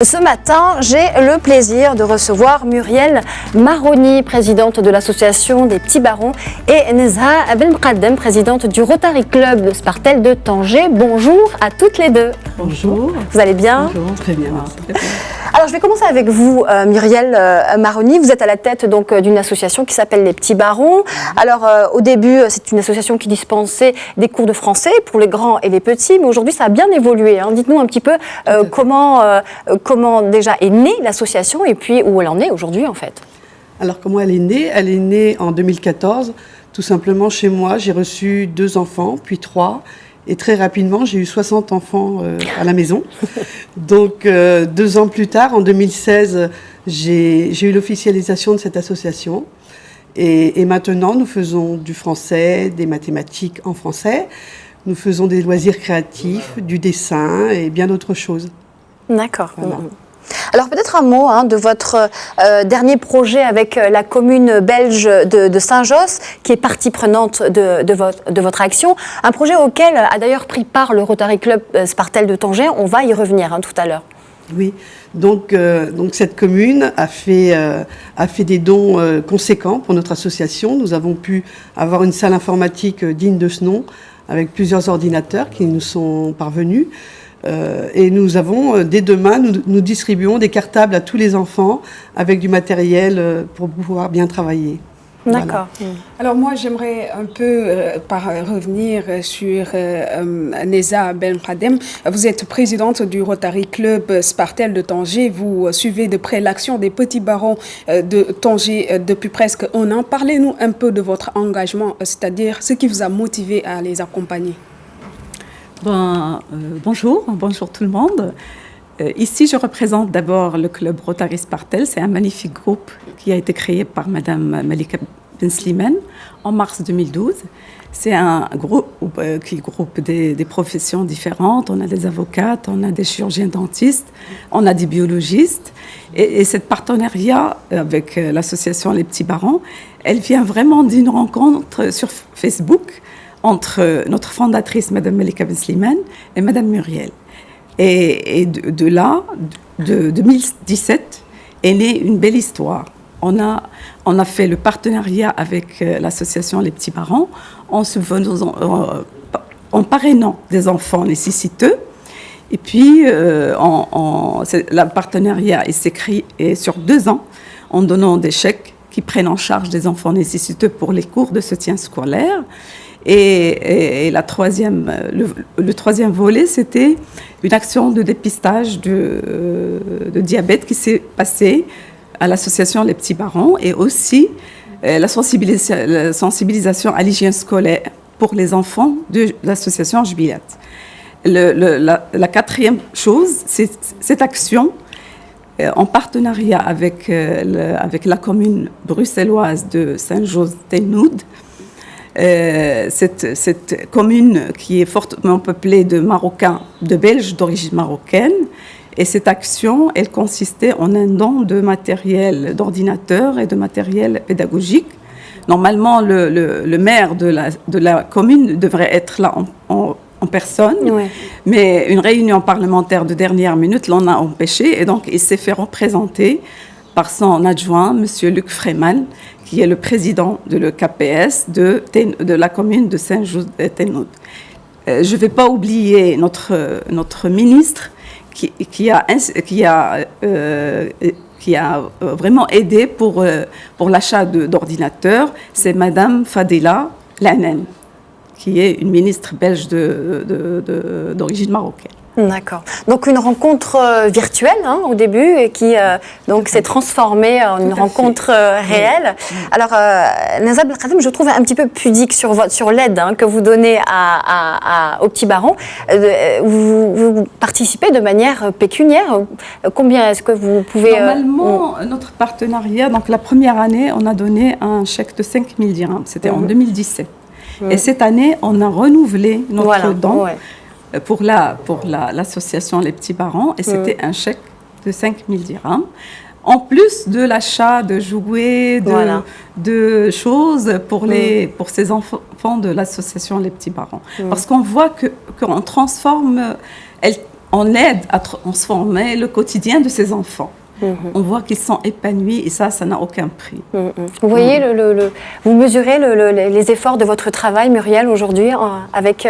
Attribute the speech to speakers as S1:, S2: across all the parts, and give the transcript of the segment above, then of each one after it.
S1: Ce matin, j'ai le plaisir de recevoir Muriel Maroni, présidente de l'association des Petits Barons, et Nezha Belmqaddem, présidente du Rotary Club de Spartel de Tanger. Bonjour à toutes les deux.
S2: Bonjour.
S1: Vous allez bien?
S2: Bonjour, très bien, merci.
S1: Alors, je vais commencer avec vous, Muriel Maroni. Vous êtes à la tête donc d'une association qui s'appelle les Petits Barons. Alors, au début, c'est une association qui dispensait des cours de français pour les grands et les petits, mais aujourd'hui, ça a bien évolué. Hein. Dites-nous un petit peu comment déjà est née l'association et puis où elle en est aujourd'hui, en fait.
S2: Alors, comment elle est née? Elle est née en 2014, tout simplement chez moi. J'ai reçu 2 enfants, puis 3. Et très rapidement, j'ai eu 60 enfants à la maison. Donc, 2 ans plus tard, en 2016, j'ai eu l'officialisation de cette association. Et maintenant, nous faisons du français, des mathématiques en français. Nous faisons des loisirs créatifs, du dessin et bien d'autres choses.
S1: D'accord.
S2: Voilà.
S1: Alors peut-être un mot de votre dernier projet avec la commune belge de Saint-Josse, qui est partie prenante de votre action. Un projet auquel a d'ailleurs pris part le Rotary Club Spartel de Tanger. On va y revenir tout à l'heure.
S2: Oui, donc cette commune a fait des dons conséquents pour notre association. Nous avons pu avoir une salle informatique digne de ce nom, avec plusieurs ordinateurs qui nous sont parvenus. Et nous avons, dès demain, nous distribuons des cartables à tous les enfants avec du matériel pour pouvoir bien travailler.
S1: D'accord.
S2: Voilà.
S3: Alors moi, j'aimerais un peu revenir sur Nezha Belmqaddem. Vous êtes présidente du Rotary Club Spartel de Tanger. Vous suivez de près l'action des Petits Barons de Tanger depuis presque 1 an. Parlez-nous un peu de votre engagement, c'est-à-dire ce qui vous a motivé à les accompagner.
S4: Bonjour tout le monde. Ici, je représente d'abord le club Rotary Spartel. C'est un magnifique groupe qui a été créé par Madame Malika Ben Slimane en mars 2012. C'est un groupe qui groupe des professions différentes. On a des avocates, on a des chirurgiens dentistes, on a des biologistes. Et cette partenariat avec l'association Les Petits Barons, elle vient vraiment d'une rencontre sur Facebook entre notre fondatrice, Madame Malika Ben Slimane, et Madame Muriel. Et de là, de 2017, est née une belle histoire. On a fait le partenariat avec l'association Les Petits Barons en parrainant des enfants nécessiteux. Et puis, le partenariat s'écrit sur 2 ans en donnant des chèques qui prennent en charge des enfants nécessiteux pour les cours de soutien scolaire. Et le troisième volet, c'était une action de dépistage de diabète qui s'est passée à l'association Les Petits Barons et aussi la sensibilisation à l'hygiène scolaire pour les enfants de l'association Jbilat. La 4e chose, c'est cette action en partenariat avec la commune bruxelloise de Saint-Josse-Tennoud. Cette commune qui est fortement peuplée de Marocains, de Belges d'origine marocaine. Et cette action, elle consistait en un don de matériel, d'ordinateur et de matériel pédagogique. Normalement, le maire de la commune devrait être là en personne, oui. Mais une réunion parlementaire de dernière minute l'en a empêché. Et donc, il s'est fait représenter par son adjoint, M. Luc Freiman, qui est le président de l'EKPS de la commune de Saint-Josse-Tennoud. Je ne vais pas oublier notre ministre qui a vraiment aidé pour l'achat d'ordinateurs. C'est Madame Fadela Lanen, qui est une ministre belge d'origine marocaine.
S1: D'accord. Donc une rencontre virtuelle au début et qui donc s'est transformée en une rencontre réelle. Oui. Alors Nezha Belmqaddem, je trouve un petit peu pudique sur l'aide que vous donnez aux Petits Barons. Vous participez de manière pécuniaire. Combien est-ce que vous pouvez
S4: Normalement, notre partenariat, donc la première année, on a donné un chèque de 5 000 dirhams. C'était en 2017. Et cette année, on a renouvelé notre don. Ouais. Pour l'association Les Petits Barons, et c'était un chèque de 5 000 dirhams. En plus de l'achat de jouets, de choses pour ces enfants de l'association Les Petits Barons. Parce qu'on voit qu'on transforme on aide à transformer le quotidien de ces enfants. On voit qu'ils sont épanouis et ça n'a aucun prix.
S1: Vous voyez, vous mesurez les efforts de votre travail, Muriel, aujourd'hui, avec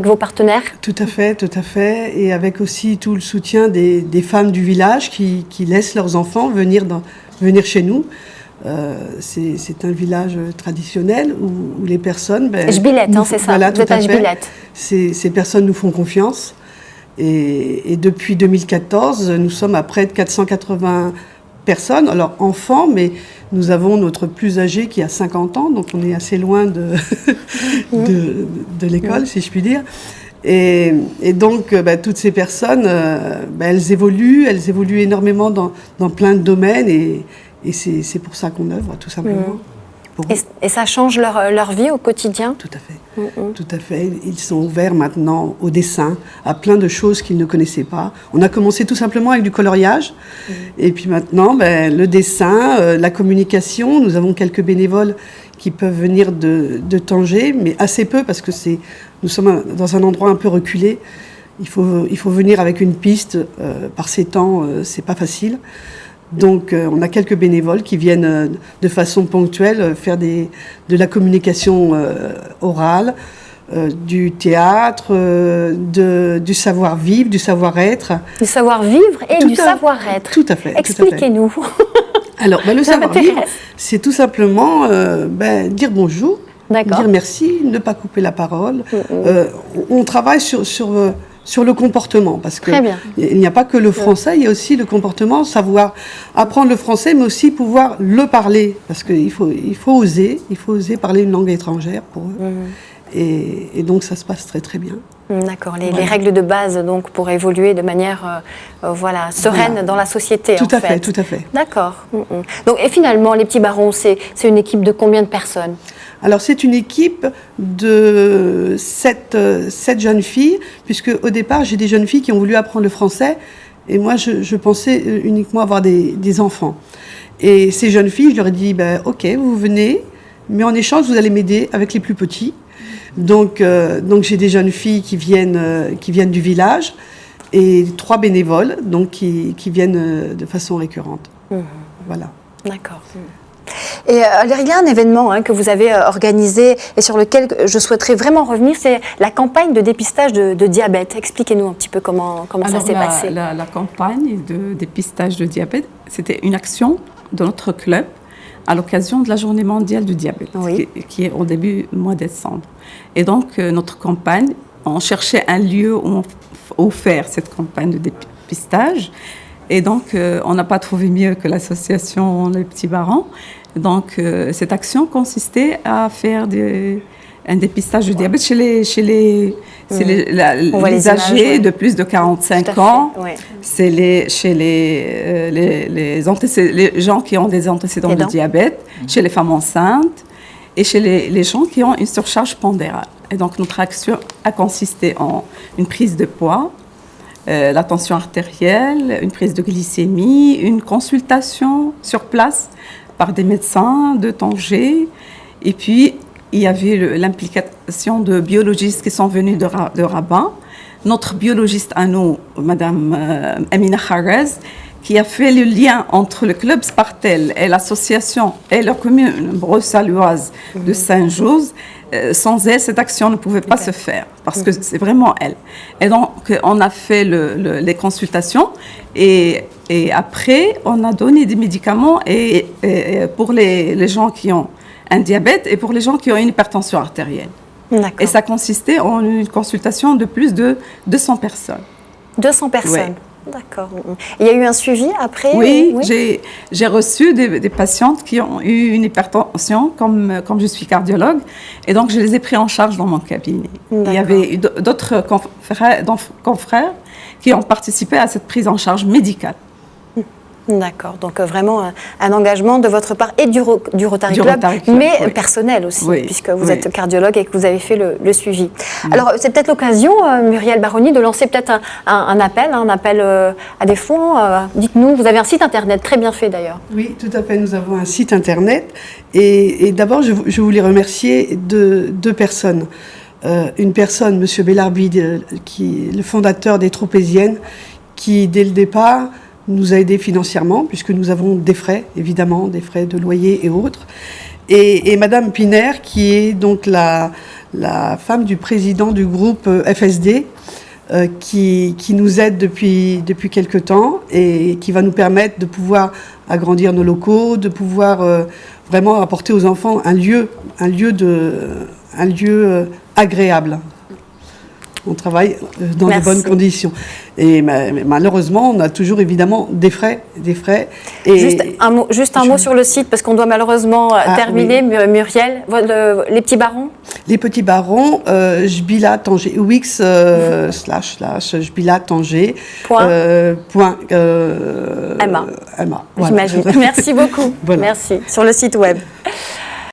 S1: vos partenaires?
S2: Tout à fait. Et avec aussi tout le soutien des femmes du village qui laissent leurs enfants venir chez nous. C'est un village traditionnel où les personnes...
S1: Jbilette, c'est ça,
S2: voilà,
S1: vous êtes à Jbilette.
S2: Ces personnes nous font confiance. Et depuis 2014, nous sommes à près de 480 personnes, alors enfants, mais nous avons notre plus âgé qui a 50 ans, donc on est assez loin de l'école, si je puis dire. Et donc, toutes ces personnes, elles évoluent énormément dans plein de domaines, et c'est pour ça qu'on œuvre, tout simplement.
S1: Et ça change leur vie au quotidien?
S2: Tout à fait. Tout à fait. Ils sont ouverts maintenant au dessin, à plein de choses qu'ils ne connaissaient pas. On a commencé tout simplement avec du coloriage. Et puis maintenant, le dessin, la communication. Nous avons quelques bénévoles qui peuvent venir de Tanger, mais assez peu parce que nous sommes dans un endroit un peu reculé. Il faut venir avec une piste. Par ces temps, c'est pas facile. Donc, on a quelques bénévoles qui viennent de façon ponctuelle faire de la communication orale, du théâtre, du savoir-vivre, du savoir-être. Du
S1: savoir-vivre et du savoir-être.
S2: Tout à fait.
S1: Expliquez-nous.
S2: Alors, le savoir-vivre, c'est tout simplement dire bonjour, dire merci, ne pas couper la parole. On travaille sur le comportement, parce qu'il n'y a pas que le français, il y a aussi le comportement, savoir apprendre le français, mais aussi pouvoir le parler, parce qu'il faut oser parler une langue étrangère pour eux. Et donc ça se passe très très bien.
S1: D'accord, les règles de base donc pour évoluer de manière sereine dans la société.
S2: Tout à fait.
S1: D'accord. Donc, et finalement, les petits barons, c'est une équipe de combien de personnes?
S2: Alors c'est une équipe de 7 jeunes filles, puisque au départ j'ai des jeunes filles qui ont voulu apprendre le français, et moi je pensais uniquement avoir des enfants. Et ces jeunes filles, je leur ai dit, ok, vous venez, mais en échange vous allez m'aider avec les plus petits. Donc j'ai des jeunes filles qui viennent du village, et 3 bénévoles donc qui viennent de façon récurrente. Voilà.
S1: D'accord. Et il y a un événement que vous avez organisé et sur lequel je souhaiterais vraiment revenir, c'est la campagne de dépistage de diabète. Expliquez-nous un petit peu comment ça s'est passé.
S4: La campagne de dépistage de diabète, c'était une action de notre club à l'occasion de la Journée mondiale du diabète, qui est au début du mois de décembre. Et donc, notre campagne, on cherchait un lieu où faire cette campagne de dépistage. Et donc, on n'a pas trouvé mieux que l'association Les Petits Barons. Donc, cette action consistait à faire un dépistage du diabète chez les âgés de plus de 45 ans. C'est chez les gens qui ont des antécédents de diabète, chez les femmes enceintes et chez les gens qui ont une surcharge pondérale. Et donc, notre action a consisté en une prise de poids, la tension artérielle, une prise de glycémie, une consultation sur place par des médecins de Tanger. Et puis, il y avait l'implication de biologistes qui sont venus de Rabat. Notre biologiste à nous, Madame Amina Kharez, qui a fait le lien entre le club Spartel et l'association et la commune bruxelloise de Saint-Just. Sans elle, cette action ne pouvait pas se faire, parce que c'est vraiment elle. Et donc, on a fait les consultations, et après, on a donné des médicaments et pour les gens qui ont un diabète et pour les gens qui ont une hypertension artérielle. Et ça consistait en une consultation de plus de 200 personnes.
S1: 200 personnes.
S4: Oui.
S1: D'accord. Il y a eu un suivi après?
S4: Oui. J'ai reçu des patientes qui ont eu une hypertension, comme je suis cardiologue, et donc je les ai pris en charge dans mon cabinet. Il y avait eu d'autres confrères qui ont participé à cette prise en charge médicale.
S1: D'accord, donc vraiment un engagement de votre part et du Rotary Club, mais personnel aussi, puisque vous êtes cardiologue et que vous avez fait le suivi. Alors, c'est peut-être l'occasion, Muriel Baroni, de lancer peut-être un appel à des fonds. Dites-nous, vous avez un site internet très bien fait d'ailleurs.
S2: Oui, tout à fait, nous avons un site internet. Et d'abord, je voulais remercier deux personnes. une personne, M. Bellarbi, qui est le fondateur des Tropéziennes, qui, dès le départ, nous a aidés financièrement, puisque nous avons des frais, évidemment, des frais de loyer et autres. Et Madame Piner, qui est donc la femme du président du groupe FSD, qui nous aide depuis quelque temps et qui va nous permettre de pouvoir agrandir nos locaux, de pouvoir vraiment apporter aux enfants un lieu agréable. On travaille dans de bonnes conditions. Et malheureusement, on a toujours évidemment des frais. Et
S1: juste un mot sur le site, parce qu'on doit malheureusement terminer. Oui. Muriel, les petits barons.
S2: Les petits barons, Jbila Tanger, Wix / Jbila Tanger. Point.
S1: Emma.
S2: Voilà.
S1: J'imagine. Merci beaucoup. Voilà. Merci. Sur le site web.